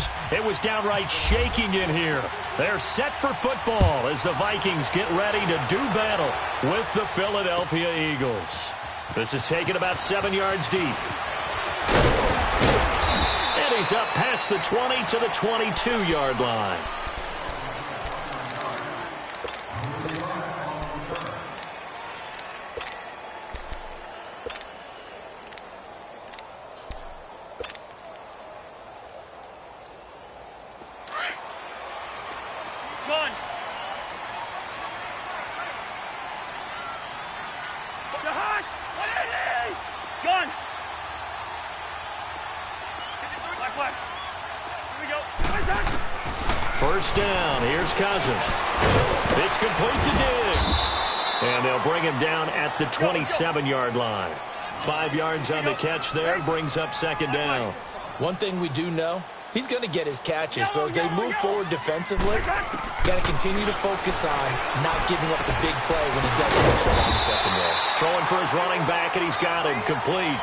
news. It was downright shaking in here. They're set for football as the Vikings get ready to do battle with the Philadelphia Eagles. This is taken about 7 yards deep. And he's up past the 20 to the 22-yard line. First down. Here's Cousins. It's complete to Diggs. And they'll bring him down at the 27-yard line. 5 yards on the catch there. Brings up second down. One thing we do know, he's going to get his catches. So as they move forward defensively, got to continue to focus on not giving up the big play when he does catch the ball in the secondary. Throwing for his running back, and he's got him complete.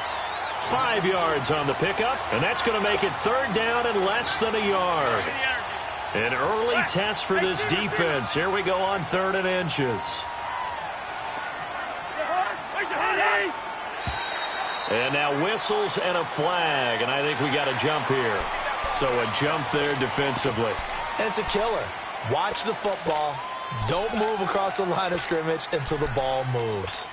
5 yards on the pickup, and that's going to make it third down and less than a yard. An early test for this defense. Here we go on 3rd and inches. And now whistles and a flag, and I think we got a jump here. So a jump there defensively. And it's a killer. Watch the football. Don't move across the line of scrimmage until the ball moves.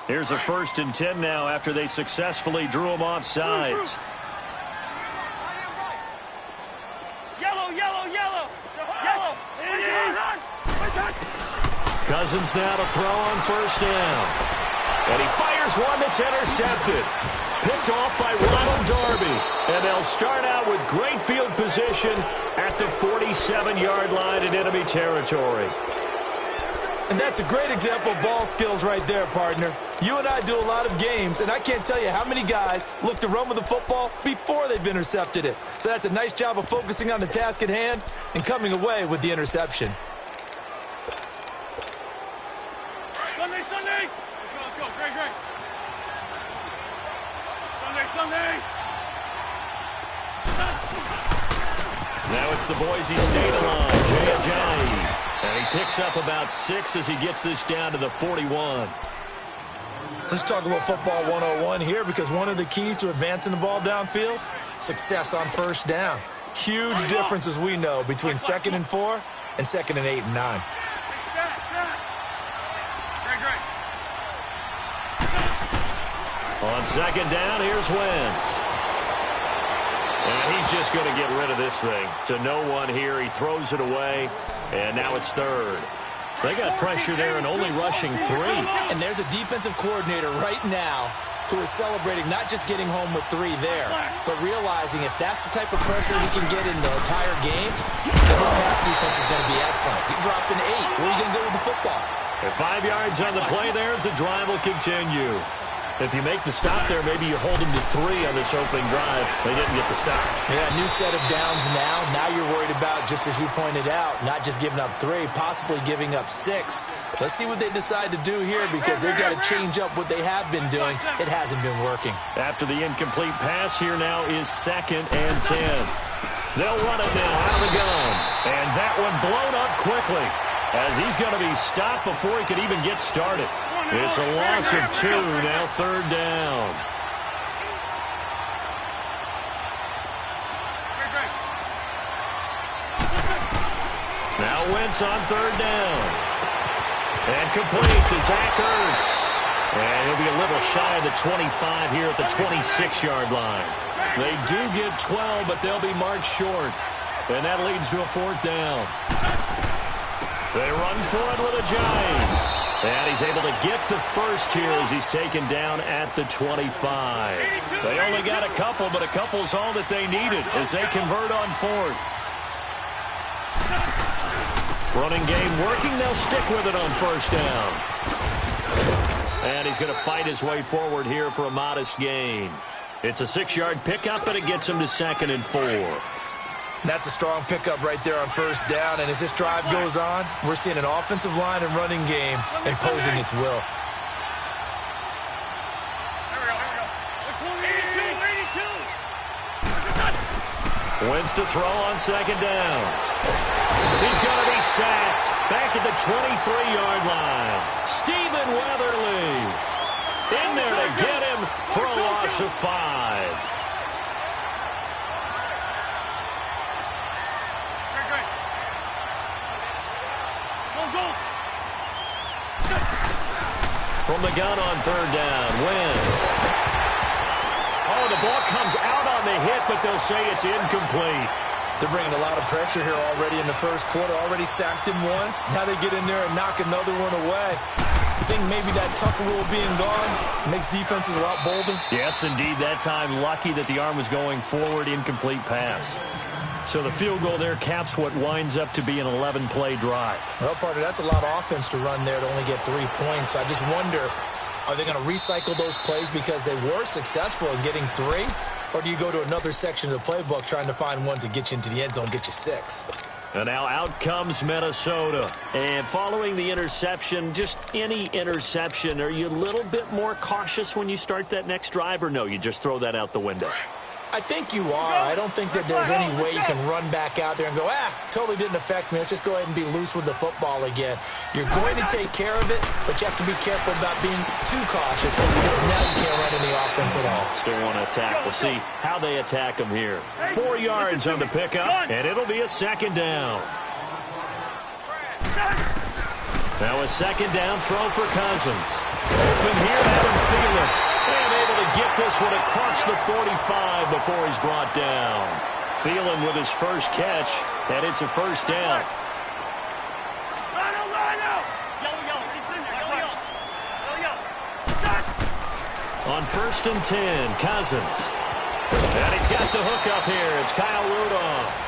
Here's a 1st and 10 now after they successfully drew him off sides. Yellow, yellow, yellow, yellow. Cousins now to throw on 1st down. And he fires one that's intercepted. Picked off by Ronald Darby. And they'll start out with great field position at the 47-yard line in enemy territory. And that's a great example of ball skills right there, partner. You and I do a lot of games, and I can't tell you how many guys look to run with the football before they've intercepted it. So that's a nice job of focusing on the task at hand and coming away with the interception. Sunday, Sunday! Let's go, Greg, Greg. Sunday, Sunday! Now it's the Boise State line, Jay Ajayi. And he picks up about 6 as he gets this down to the 41. Let's talk a little football 101 here, because one of the keys to advancing the ball downfield, success on 1st down. Huge difference, as we know, between 2nd and 4 and 2nd and 8 and 9. On 2nd down, here's Wentz. And he's just going to get rid of this thing. To no one here, he throws it away, and now it's 3rd. They got pressure there and only rushing 3. And there's a defensive coordinator right now who is celebrating not just getting home with 3 there, but realizing if that's the type of pressure he can get in the entire game, the pass defense is going to be excellent. He dropped an 8. Where are you going to go with the football? And 5 yards on the play there as the drive will continue. If you make the stop there, maybe you hold them to 3 on this opening drive. They didn't get the stop. Yeah, new set of downs now. Now you're worried about, just as you pointed out, not just giving up 3, possibly giving up 6. Let's see what they decide to do here, because they've got to change up what they have been doing. It hasn't been working. After the incomplete pass, here now is 2nd and 10. They'll run it now out of the gun. And that one blown up quickly, as he's going to be stopped before he could even get started. It's a loss of 2, now 3rd down. Now Wentz on 3rd down. And complete to Zach Ertz. And he'll be a little shy of the 25 here at the 26-yard line. They do get 12, but they'll be marked short. And that leads to a 4th down. They run for it with Ajayi. And he's able to get the first here as he's taken down at the 25. They only got a couple, but a couple's all that they needed as they convert on 4th. Running game working. They'll stick with it on 1st down. And he's going to fight his way forward here for a modest gain. It's a 6-yard pickup, and it gets him to 2nd and 4. That's a strong pickup right there on first down. And as this drive goes on, we're seeing an offensive line and running game imposing its will. Wins to throw on second down. He's going to be sacked. Back at the 23-yard line. Stephen Weatherly in there to get him for a loss of 5. From the gun on third down, Wentz. Oh, the ball comes out on the hit, but they'll say it's incomplete. They're bringing a lot of pressure here already in the first quarter. Already sacked him once. Now they get in there and knock another one away. You think maybe that Tucker rule being gone makes defenses a lot bolder? Yes, indeed. That time, lucky that the arm was going forward, incomplete pass. So the field goal there caps what winds up to be an 11-play drive. Well, partner, that's a lot of offense to run there to only get 3 points. So I just wonder, are they going to recycle those plays because they were successful in getting 3? Or do you go to another section of the playbook trying to find ones that get you into the end zone, get you 6? And now out comes Minnesota. And following the interception, just any interception, are you a little bit more cautious when you start that next drive, or no, you just throw that out the window? I think you are. I don't think that there's any way you can run back out there and go, totally didn't affect me. Let's just go ahead and be loose with the football again. You're going to take care of it, but you have to be careful about being too cautious because now you can't run any offense at all. Still want to attack. We'll see how they attack them here. 4 yards on the pickup, and it'll be a second down. Now a second down throw for Cousins. Open here, Adam Thielen. And able to get this one across the 45 before he's brought down. Thielen with his first catch, and it's a first down. On 1st and 10, Cousins. And he's got the hook up here. It's Kyle Rudolph.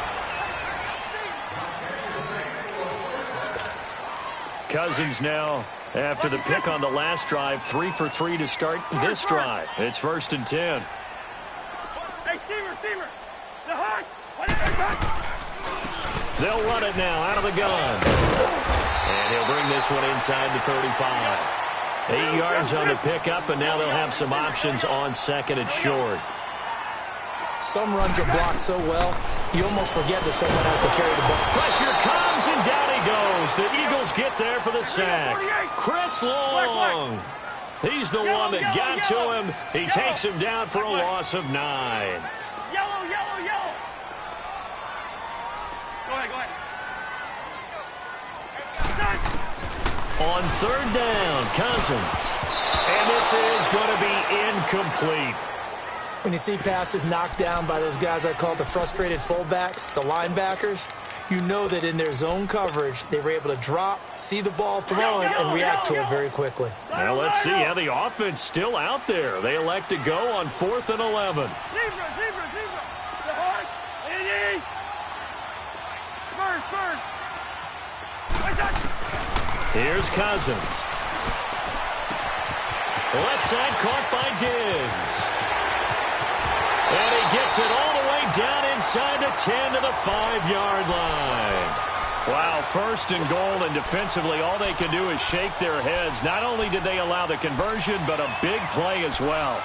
Cousins now, after the pick on the last drive, 3 for 3 to start this drive. It's 1st and 10. They'll run it now out of the gun. And he'll bring this one inside the 35. 8 yards on the pickup, and now they'll have some options on second and short. Some runs are blocked so well, you almost forget that someone has to carry the ball. Pressure comes, and down he goes. The Eagles get there for the sack. Chris Long. He's the one that got to him. He takes him down for a loss of 9. Yellow. Go ahead. On 3rd down, Cousins. And this is going to be incomplete. When you see passes knocked down by those guys I call the frustrated fullbacks, the linebackers, you know that in their zone coverage, they were able to drop, see the ball thrown, and react to it very quickly. Now let's see how the offense still out there. They elect to go on 4th and 11. Zebra. The heart. Spurs. Here's Cousins. Left side caught by Diggs. And he gets it all the way down inside the 10 to the 5-yard line. Wow, 1st and goal, and defensively all they can do is shake their heads. Not only did they allow the conversion, but a big play as well.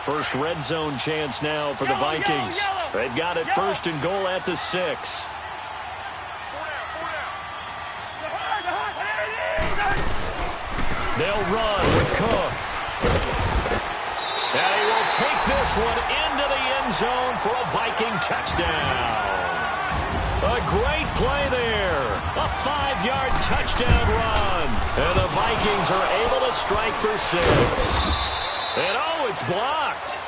First red zone chance now for the Vikings. They've got it 1st and goal at the 6. They'll run with Cook. And he will take this one into the end zone for a Viking touchdown. A great play there. A 5-yard touchdown run. And the Vikings are able to strike for 6. And oh, it's blocked.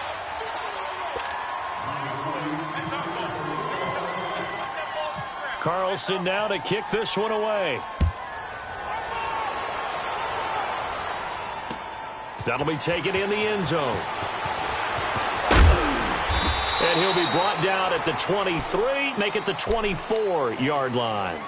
Carlson now to kick this one away. That'll be taken in the end zone. And he'll be brought down at the 23, make it the 24-yard line.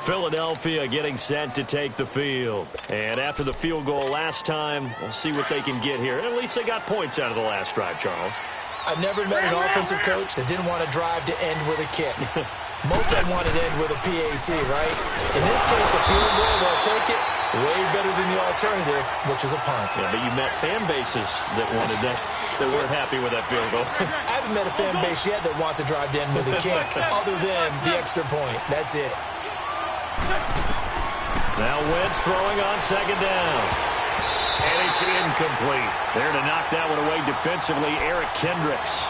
Philadelphia getting set to take the field. And after the field goal last time, we'll see what they can get here. At least they got points out of the last drive, Charles. I've never met an offensive coach that didn't want to drive to end with a kick. Most of them want to end with a PAT, right? In this case, a field goal, they'll take it. Way better than the alternative, which is a punt. Yeah, but you met fan bases that wanted that, that weren't happy with that field goal. I haven't met a fan base yet that wants to drive to end with a kick, other than the extra point. That's it. Now Wentz throwing on second down. And it's incomplete. There to knock that one away defensively, Eric Kendricks.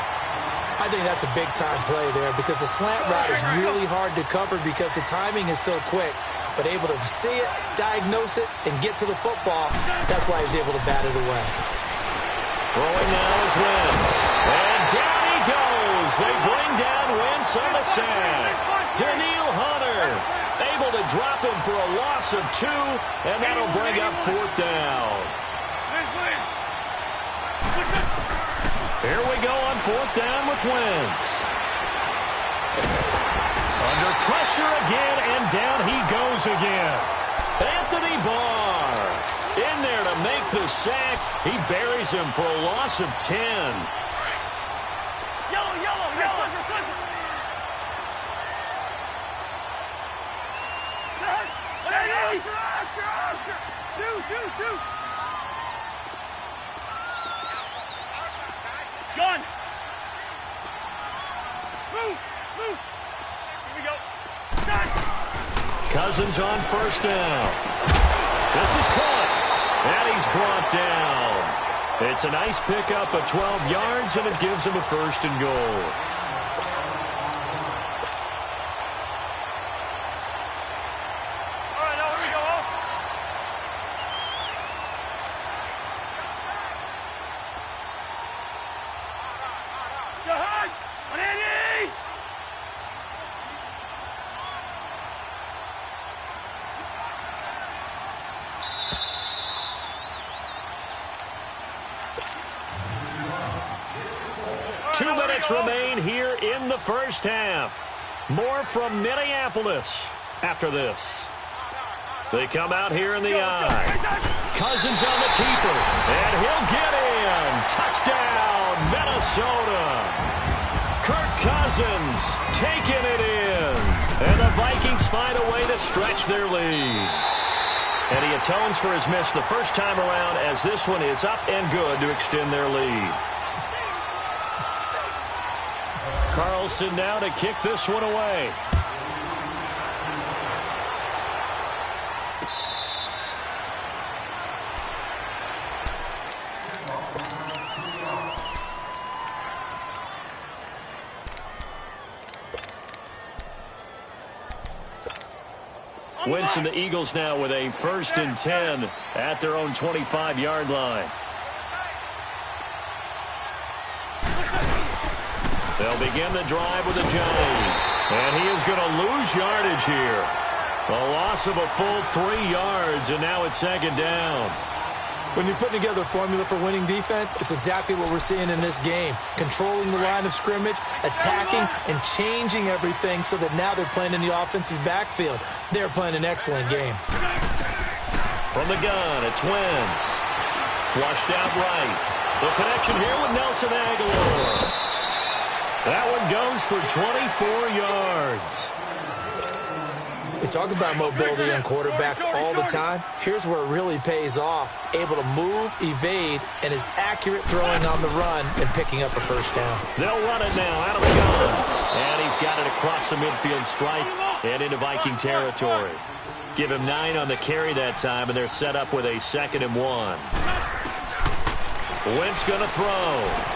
I think that's a big-time play there because the slant route is really hard to cover because the timing is so quick. But able to see it, diagnose it, and get to the football, that's why he's able to bat it away. Throwing now is Wentz. And down he goes. They bring down Wentz on the sack. Daniil Hunter able to drop him for a loss of 2, and that'll bring up 4th down. Here we go on 4th down with Wentz. Under pressure again, and down he goes again. Anthony Barr in there to make the sack. He buries him for a loss of 10. Yellow, yellow, yellow. Two. Gun. Move. Here we go. Cousins on 1st down. This is caught, and he's brought down. It's a nice pickup of 12 yards, and it gives him a 1st and goal. All right, now here we go. Jihad! On Andy! Two minutes remain here in the first half. More from Minneapolis after this. They come out here in the eye. Cousins on the keeper, and he'll get in. Touchdown, Minnesota. Kirk Cousins taking it in. And the Vikings find a way to stretch their lead. And he atones for his miss the first time around as this one is up and good to extend their lead. Carlson now to kick this one away. Wentz and the Eagles now with a 1st and 10 at their own 25-yard line. They'll begin the drive with a Johnny. And he is going to lose yardage here. A loss of a full 3 yards, and now it's 2nd down. When you're putting together a formula for winning defense, it's exactly what we're seeing in this game. Controlling the line of scrimmage, attacking, and changing everything so that now they're playing in the offense's backfield. They're playing an excellent game. From the gun, it's Wentz. Flushed out right. The connection here with Nelson Aguilar. That one goes for 24 yards. We talk about mobility on quarterbacks all the time. Here's where it really pays off. Able to move, evade, and is accurate throwing on the run and picking up a 1st down. They'll run it now out of the gun. And he's got it across the midfield stripe and into Viking territory. Give him 9 on the carry that time, and they're set up with a 2nd and 1. Wentz going to throw.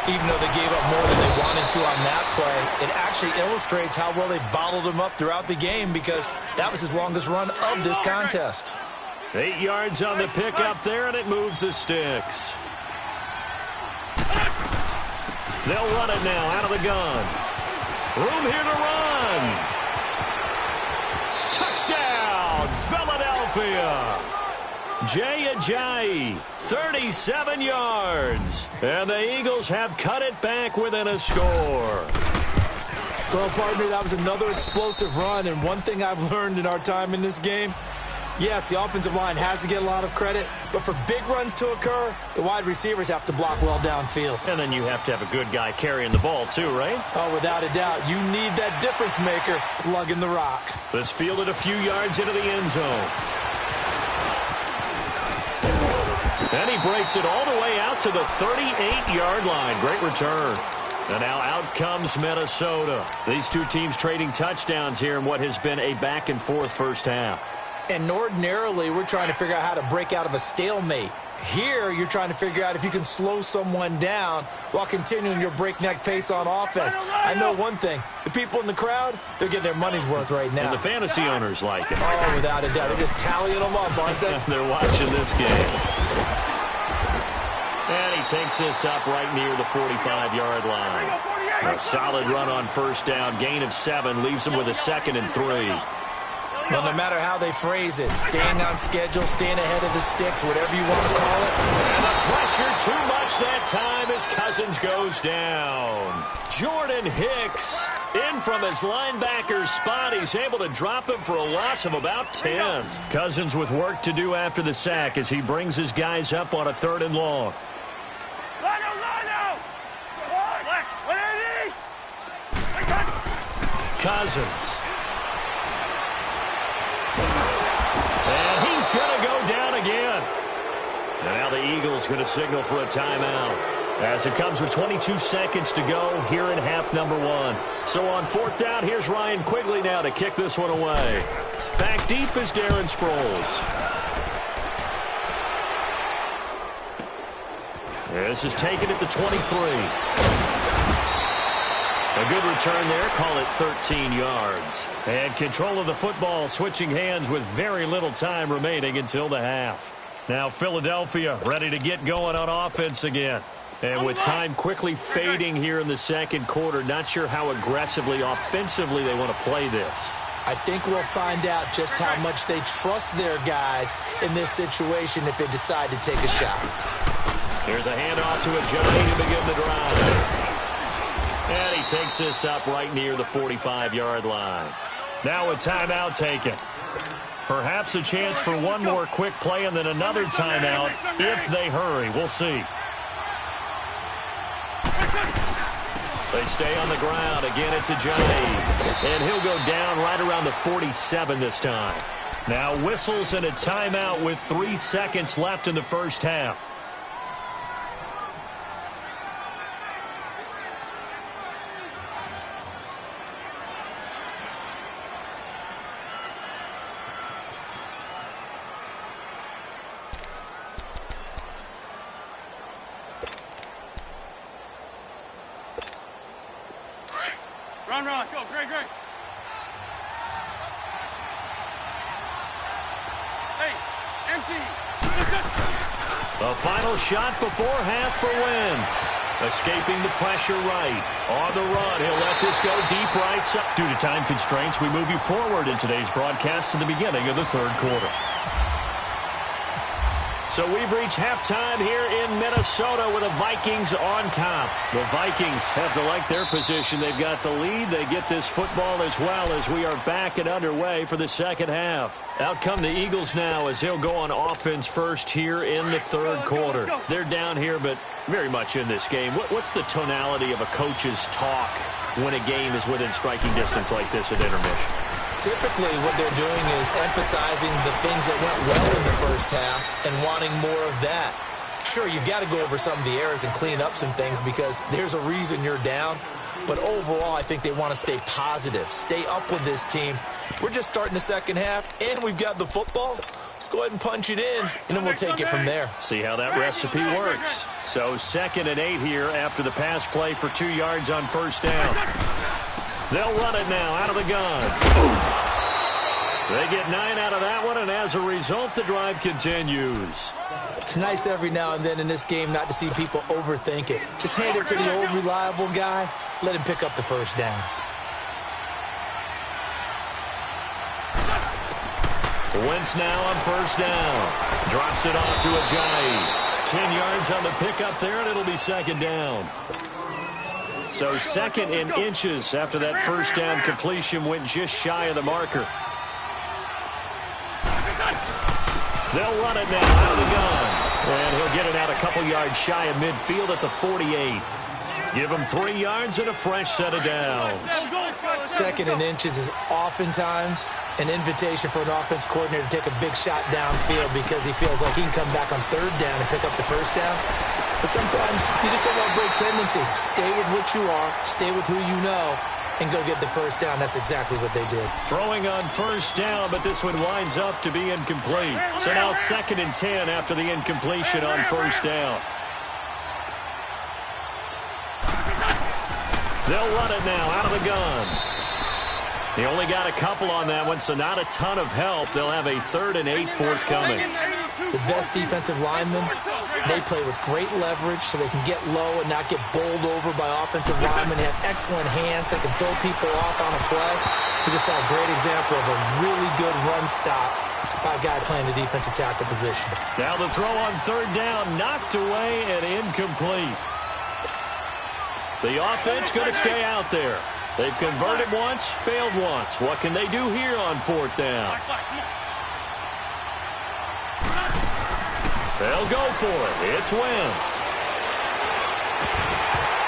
Even though they gave up more than they wanted to on that play, it actually illustrates how well they bottled him up throughout the game because that was his longest run of this contest. 8 yards on the pickup there, and it moves the sticks. They'll run it now out of the gun. Room here to run. Touchdown, Philadelphia. Jay Ajayi, 37 yards. And the Eagles have cut it back within a score. Well, partner, that was another explosive run, and one thing I've learned in our time in this game, yes, the offensive line has to get a lot of credit, but for big runs to occur, the wide receivers have to block well downfield. And then you have to have a good guy carrying the ball too, right? Oh, without a doubt. You need that difference maker lugging the rock. This fielded a few yards into the end zone. And he breaks it all the way out to the 38-yard line. Great return. And now out comes Minnesota. These two teams trading touchdowns here in what has been a back-and-forth first half. And ordinarily, we're trying to figure out how to break out of a stalemate. Here, you're trying to figure out if you can slow someone down while continuing your breakneck pace on offense. I know one thing. The people in the crowd, they're getting their money's worth right now. And the fantasy owners like it. Oh, without a doubt. They're just tallying them up, aren't they? They're watching this game. And he takes this up right near the 45-yard line. A solid run on first down. Gain of 7 leaves him with a 2nd and 3. Well, no matter how they phrase it, staying on schedule, staying ahead of the sticks, whatever you want to call it. And the pressure too much that time as Cousins goes down. Jordan Hicks in from his linebacker's spot. He's able to drop him for a loss of about 10. Cousins with work to do after the sack as he brings his guys up on a 3rd and long. Cousins. And he's going to go down again. And now the Eagles going to signal for a timeout as it comes with 22 seconds to go here in half number 1. So on 4th down, here's Ryan Quigley now to kick this one away. Back deep is Darren Sproles. This is taken at the 23. A good return there, call it 13 yards. And control of the football switching hands with very little time remaining until the half. Now Philadelphia ready to get going on offense again. And with time quickly fading here in the second quarter, not sure how aggressively, offensively they want to play this. I think we'll find out just how much they trust their guys in this situation if they decide to take a shot. Here's a handoff to Ajayi to begin the drive. And he takes this up right near the 45-yard line. Now a timeout taken. Perhaps a chance for one more quick play and then another timeout if they hurry. We'll see. They stay on the ground. Again, it's Ajayi. And he'll go down right around the 47 this time. Now whistles and a timeout with 3 seconds left in the first half. Run, let's go, great. Hey, empty. The final shot before half for Wentz. Escaping the pressure right. On the run, he'll let this go deep right side. Due to time constraints, we move you forward in today's broadcast to the beginning of the third quarter. So we've reached halftime here in Minnesota with the Vikings on top. The Vikings have to like their position. They've got the lead. They get this football as well as we are back and underway for the second half. Out come the Eagles now as they'll go on offense first here in the third quarter. They're down here, but very much in this game. What's the tonality of a coach's talk when a game is within striking distance like this at intermission? Typically, what they're doing is emphasizing the things that went well in the first half and wanting more of that. Sure, you've got to go over some of the errors and clean up some things because there's a reason you're down. But overall, I think they want to stay positive, stay up with this team. We're just starting the second half, and we've got the football. Let's go ahead and punch it in, and then we'll take it from there. See how that recipe works. So 2nd and 8 here after the pass play for 2 yards on first down. They'll run it now out of the gun. They get 9 out of that one, and as a result, the drive continues. It's nice every now and then in this game not to see people overthink it. Just hand it to the old reliable guy. Let him pick up the first down. Wentz now on first down. Drops it off to Ajayi. 10 yards on the pickup there, and it'll be second down. So 2nd and inches after that first down completion went just shy of the marker. They'll run it now out of the gun. And he'll get it out a couple yards shy of midfield at the 48. Give him 3 yards and a fresh set of downs. 2nd and inches is oftentimes an invitation for an offense coordinator to take a big shot downfield because he feels like he can come back on 3rd down and pick up the first down. But sometimes you just don't want to break tendency. Stay with what you are, stay with who you know, and go get the first down. That's exactly what they did. Throwing on first down, but this one winds up to be incomplete. So now 2nd and 10 after the incompletion on first down. They'll run it now out of the gun. He only got a couple on that one, so not a ton of help. They'll have a 3rd and 8 forthcoming. The best defensive linemen, they play with great leverage so they can get low and not get bowled over by offensive linemen. They have excellent hands. They can throw people off on a play. We just saw a great example of a really good run stop by a guy playing the defensive tackle position. Now the throw on 3rd down, knocked away and incomplete. The offense going to stay out there. They've converted once, failed once. What can they do here on 4th down? They'll go for it. It's Wentz.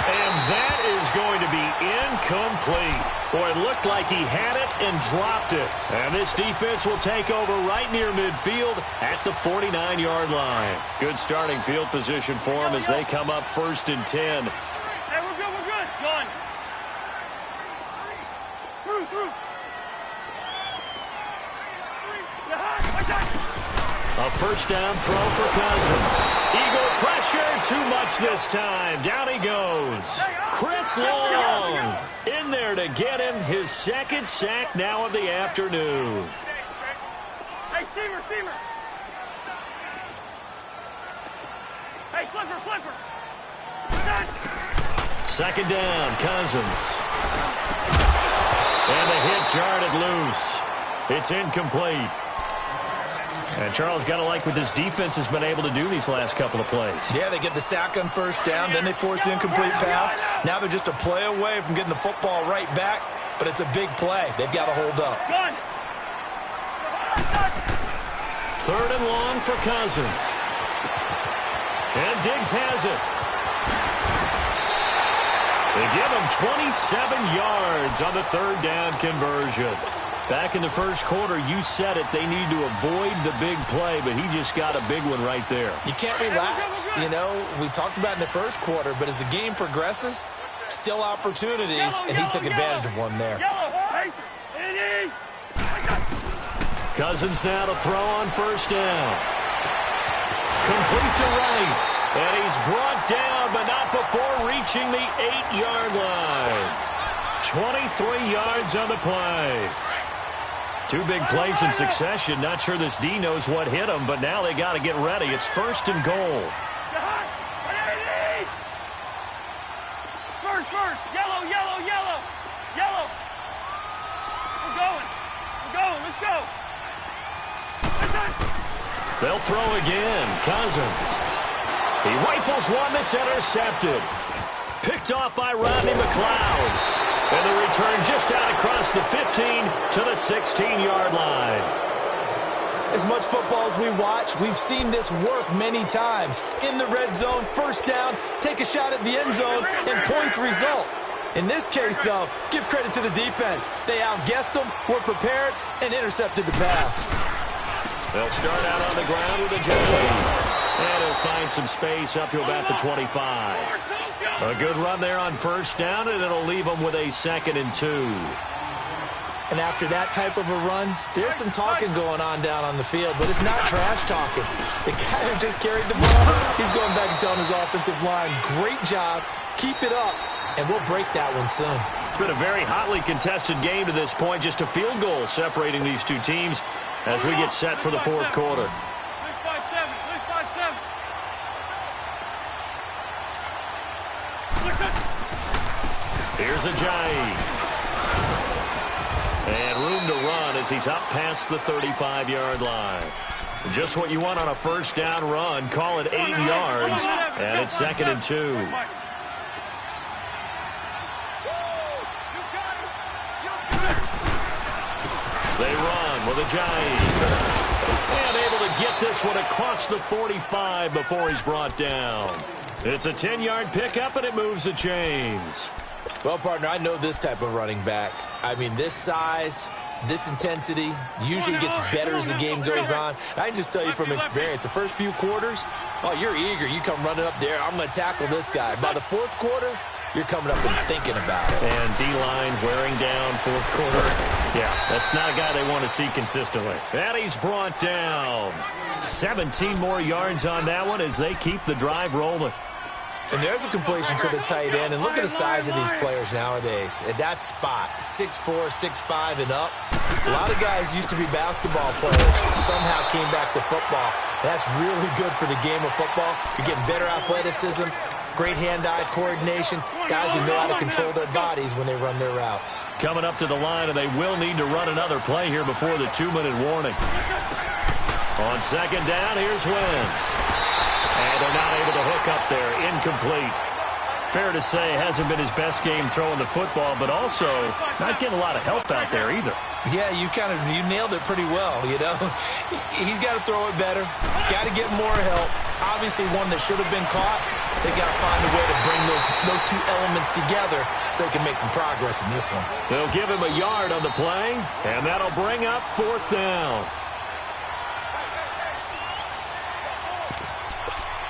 And that is going to be incomplete. Boy, it looked like he had it and dropped it. And this defense will take over right near midfield at the 49-yard line. Good starting field position for them as they come up 1st and 10. Hey, we're good, we're good. Done. Through. A first down throw for Cousins. Eagle pressure, too much this time. Down he goes. Chris Long in there to get him his 2nd sack now of the afternoon. Hey, steamer. Hey, flipper. 2nd down, Cousins. And the hit jarred it loose. It's incomplete. And Charles, got to like what this defense has been able to do these last couple of plays. Yeah, they get the sack on first down, then they force the incomplete pass. Now they're just a play away from getting the football right back, but it's a big play. They've got to hold up. 3rd and long for Cousins. And Diggs has it. They give him 27 yards on the 3rd down conversion. Back in the first quarter, you said it, they need to avoid the big play, but he just got a big one right there. You can't relax. You know, we talked about in the first quarter, but as the game progresses, still opportunities, and he took advantage of one there. Cousins now to throw on first down. Complete to right, and he's brought down, but not before reaching the 8-yard line. 23 yards on the play. 2 big plays in succession. Not sure this D knows what hit him, but now they got to get ready. It's 1st and goal. First. Yellow. We're going. Let's go. They'll throw again. Cousins. He rifles one that's intercepted. Picked off by Rodney McLeod. And the return just out across the 15 to the 16-yard line. As much football as we watch, we've seen this work many times. In the red zone, first down, take a shot at the end zone, and points result. In this case, though, give credit to the defense. They outguessed them, were prepared, and intercepted the pass. They'll start out on the ground with a jet lead. And he'll find some space up to about the 25. A good run there on first down, and it'll leave them with a 2nd and 2. And after that type of a run, there's some talking going on down on the field, but it's not trash talking. The guy who just carried the ball, he's going back and telling his offensive line, great job, keep it up, and we'll break that one soon. It's been a very hotly contested game to this point, just a field goal separating these two teams as we get set for the 4th quarter. Here's Ajayi. And room to run as he's up past the 35-yard line. Just what you want on a first down run. Call it 8 yards, and it's 2nd and 2. They run with Ajayi. And able to get this one across the 45 before he's brought down. It's a 10-yard pickup, and it moves the chains. Well, partner, I know this type of running back. I mean, this size, this intensity usually gets better as the game goes on. I can just tell you from experience, the first few quarters, oh, you're eager. You come running up there, I'm going to tackle this guy. By the fourth quarter, you're coming up and thinking about it. And D-line wearing down fourth quarter. Yeah, that's not a guy they want to see consistently. And he's brought down. 17 more yards on that one as they keep the drive rolling. And there's a completion to the tight end. And look at the size of these players nowadays. At that spot, 6'4", 6'5", and up. A lot of guys used to be basketball players, somehow came back to football. That's really good for the game of football. You're getting better athleticism, great hand-eye coordination, guys who know how to control their bodies when they run their routes. Coming up to the line, and they will need to run another play here before the 2-minute warning. On second down, here's Wentz. And they're not able to hook up there. Incomplete. Fair to say, hasn't been his best game throwing the football, but also not getting a lot of help out there either. Yeah, you nailed it pretty well, you know. He's got to throw it better. Got to get more help. Obviously one that should have been caught. They got to find a way to bring those two elements together so they can make some progress in this one. They'll give him a yard on the play, and that'll bring up fourth down.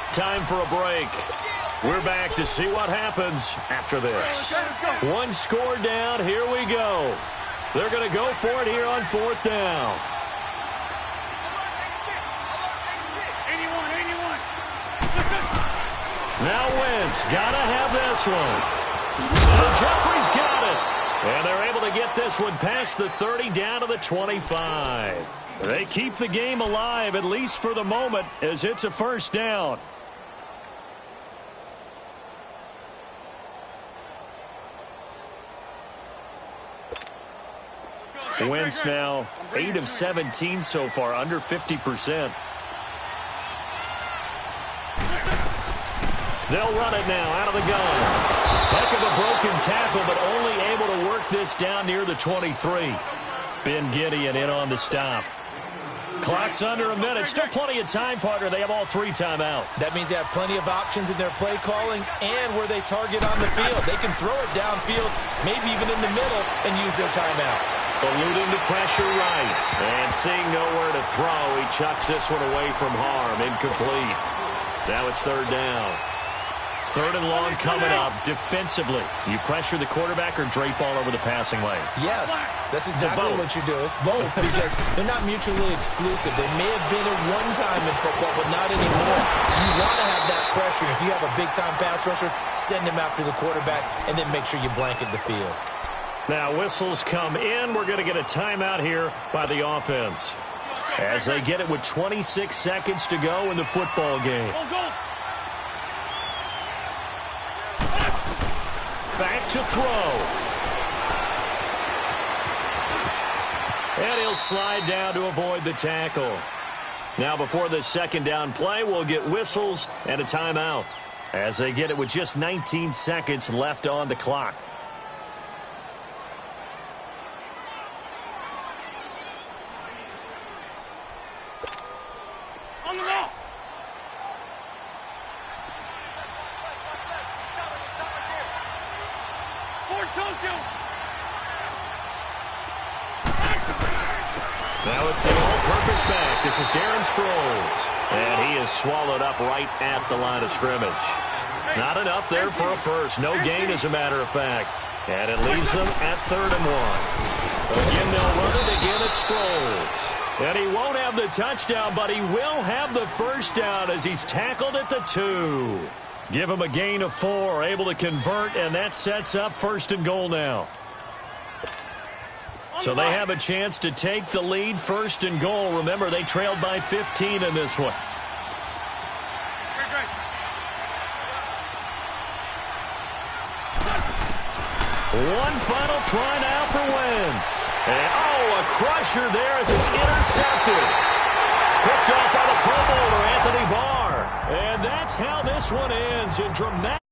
Time for a break. We're back to see what happens after this. One score down. Here we go. They're going to go for it here on fourth down. 81. Now Wentz got to have this one. And Jeffrey's got it. And they're able to get this one past the 30 down to the 25. They keep the game alive, at least for the moment, as it's a first down. Wentz now 8 of 17 so far, under 50%. They'll run it now out of the gun. Heck of a broken tackle, but only able to work this down near the 23. Ben Gideon in on the stop. Clock's under a minute. Still plenty of time, partner. They have all 3 timeouts. That means they have plenty of options in their play calling and where they target on the field. They can throw it downfield, maybe even in the middle, and use their timeouts. Eluding the pressure right. And seeing nowhere to throw, he chucks this one away from harm. Incomplete. Now it's third down. Third and long coming up. Defensively, you pressure the quarterback or drape all over the passing lane? Yes, that's exactly what you do. It's both because they're not mutually exclusive. They may have been at one time in football, but not anymore. You want to have that pressure. If you have a big-time pass rusher, send him after the quarterback, and then make sure you blanket the field. Now whistles come in. We're going to get a timeout here by the offense as they get it with 26 seconds to go in the football game. Back to throw. And he'll slide down to avoid the tackle. Now before the second down play, we'll get whistles and a timeout as they get it with just 19 seconds left on the clock. On the ball. Now it's the all-purpose back. This is Darren Sproles. And he is swallowed up right at the line of scrimmage. Not enough there for a first. No gain, as a matter of fact. And it leaves them at 3rd and 1. Again, they'll run it. Again, it's Sproles. And he won't have the touchdown, but he will have the first down as he's tackled at the 2. Give him a gain of 4, able to convert, and that sets up 1st and goal now. So they have a chance to take the lead, 1st and goal. Remember, they trailed by 15 in this one. One final try now for Wentz. And, a crusher there as it's intercepted. Picked up by the Pro Bowler, Anthony Barr. And that's how this one ends in dramatic.